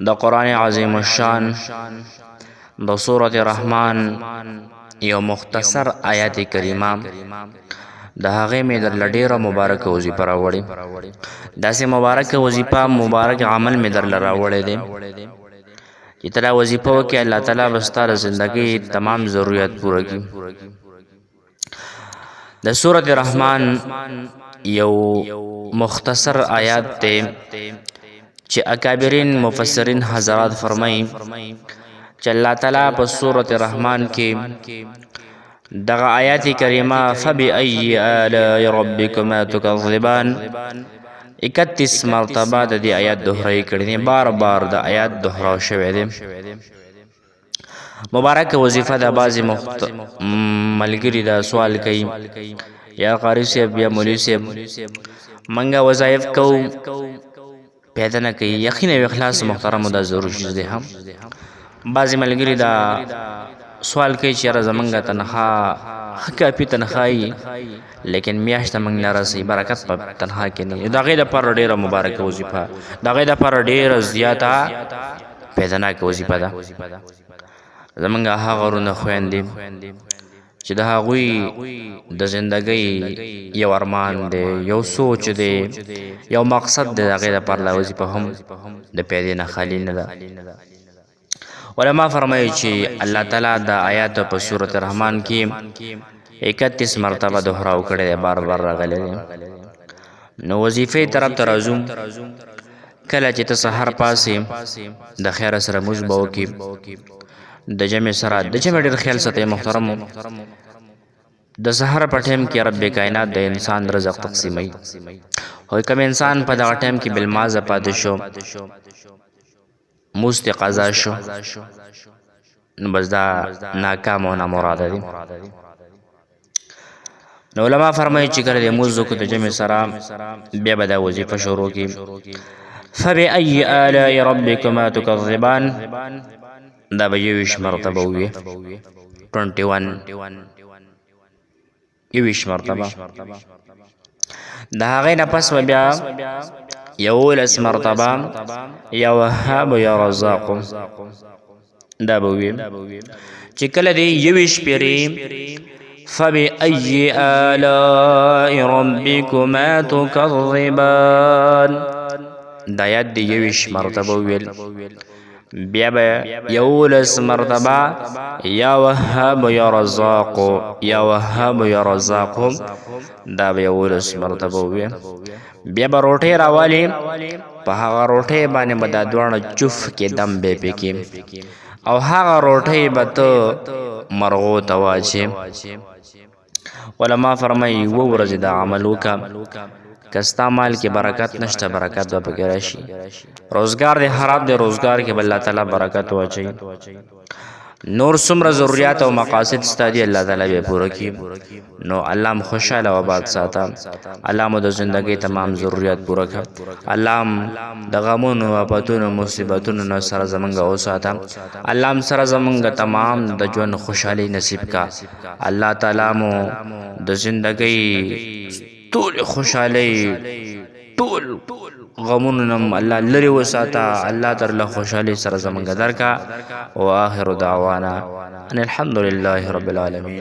د قرآن عظیم الشان د سورة رحمان یو مختصر آیات کریمه د هغې مې درله ډېره مبارکه وظیفه راوړې. داسې مبارکه وظیفه مبارک عمل مې درله راوړی دی چې ته دا وظیفه وکړې، الله تعالی به ستا د زندګۍ تمام ضرورت پوره کړي. د سورة رحمان یو مختصر آیات دی چې اکابرین مفسرین حضرات فرمایي چې الله تعالی په سورة رحمان کې دغه آیات کریمه فبأي آلاء ربکما تکذبان 31 مرتبه د دې آیات دوهرای کړي دي، بار بار د آیات دوهراو شوی دی. مبارکه وظیفه د بعضې ملګري دا سوال کوي یا قاری صاحب یا مولوي صاحب منګه وظایف کوو پیدا نه کوي. یقین او اخلاص محترمو دا ضرور چیز دی. هم بعضې ملګري دا سوال کوي چې یاره زمونږ تنخواه ښه کافي تنخواه وي لیکن میاشته موږ نه رسوي، برکت په تنخواه کې نه وي. د هغې دپاره ډېره مبارکه وظیفه، د هغې دپاره ډېره زیاته پیداناکه وظیفه ده. زمونږ هغه ورونه خویندې چې د هغوی د زندګۍ یو ارمان دی، یو سوچ دی، یو مقصد دی، د هغې دپاره دا وظیفه هم د پیدې نه خالي نه ده. علما فرمایي چې الله تعالی د آیاتو په سورة رحمان کې 31 مرتبه دوهراو کړی دی، بار بار راغلی دی. نو وظیفې طرف ته راځو. کله چې ته سهار پاسې د خیره سره مونځ به وکړې، د جمع سره د جمع ډېر خیال ساتئ محترمو. د سهار په ټایم کې رب کائنات د انسان رزق تقسیموي، خو کوم انسان په دغه ټایم کې بالمازه پاتې شو، مونځ ترې قضا شو، نو بس دا ناکام او نامراده دی. نو علما فرمایي چې کله د مونځ وکړو د جمع سره بیا به دا وظیفه شروع کړي. فبأي آلاء ربکما تکذبان دا به 21 مرتبه ووي، 21 مرتبه. د هغې نه پس به بیا 11 مرتبه یا وهاب یا رزاق دا به ووي. چې کله دی 21 پیرې فبأي آلاء ربکما تکذبان دا آیات دی 21 مرتبه وویل. بیا به 11 مرتبه یا وهاب یا رزاق یا وهاب یا رزاق دا به 11 مرتبه ووي. بیا به روټۍ راوالي، په هغه روټۍ باندې به دا دواړه جفت کې دم به پې کې او هغه روټۍ به ته مرغو ته واچې. علما فرمایي 2 ورځې دا عمل وکړه، که ستا مال کې برکت نشته برکت به پکې راشي. روزګار دې خراب دی، روزګار کې به الله تعالی برکت واچوي. نور څومره ضروریات او مقاصد ستا دي الله تعالی به پوره کړي. نو الله م خوشحاله او آباد ساته، الله مو د زندګۍ تمام ضروریات پوره کړه، الله م د غمونو آفتونو مصیبتونو نه سره زمونږ وساته، الله م سره زمونږ تمام د ژوند خوشحالي نصیب کا. الله تعالی مو د زندګۍ ټول خوشحالي ټول غمونو نم الله لري وساته، الله درله خوشحالي سره زمونږ درکا. واخر دعوانا ان الحمد لله رب العالمين.